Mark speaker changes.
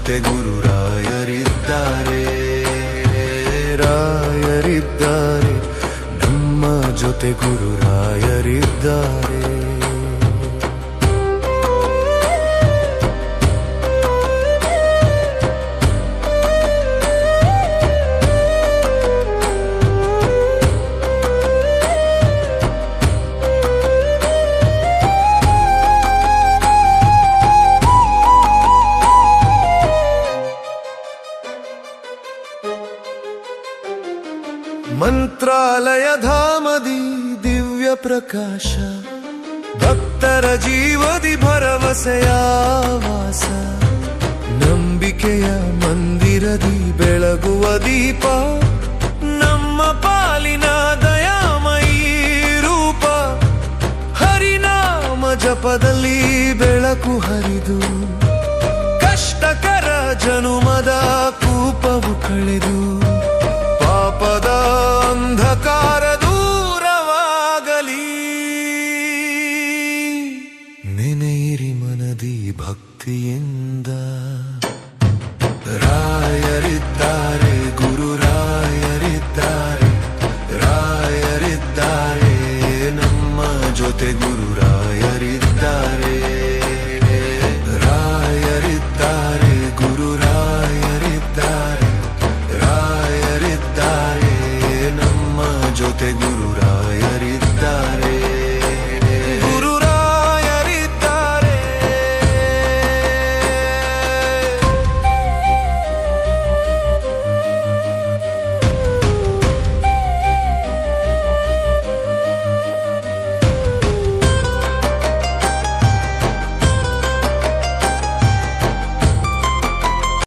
Speaker 1: ಜೊತೆ ಗುರು ರಾಯರಿದ್ದಾರೆ, ರಾಯರಿದ್ದಾರೆ, ನಮ್ಮ ಜೊತೆ ಗುರು ರಾಯರಿದ್ದಾರೆ. ಮಂತ್ರಾಲಯ ಧಾಮದಿ ದಿವ್ಯ ಪ್ರಕಾಶ, ಭಕ್ತರ ಜೀವದಿ ಭರವಸೆಯ ವಾಸ, ನಂಬಿಕೆಯ ಮಂದಿರದಿ ಬೆಳಗುವ ದೀಪ, ನಮ್ಮ ಪಾಲಿನ ದಯಾಮಯಿ ರೂಪ, ಹರಿನಾಮ ಜಪದಲ್ಲಿ ಬೆಳಕು ಹರಿದು ಕಷ್ಟಕರ ಜನುಮದ ಕೂಪವು ಕಳೆದು ಪಾಪದ ಅಂಧಕಾರ ದೂರವಾಗಲಿ. ನೆನೆಯಿರಿ ಮನದಿ ಭಕ್ತಿಯೇ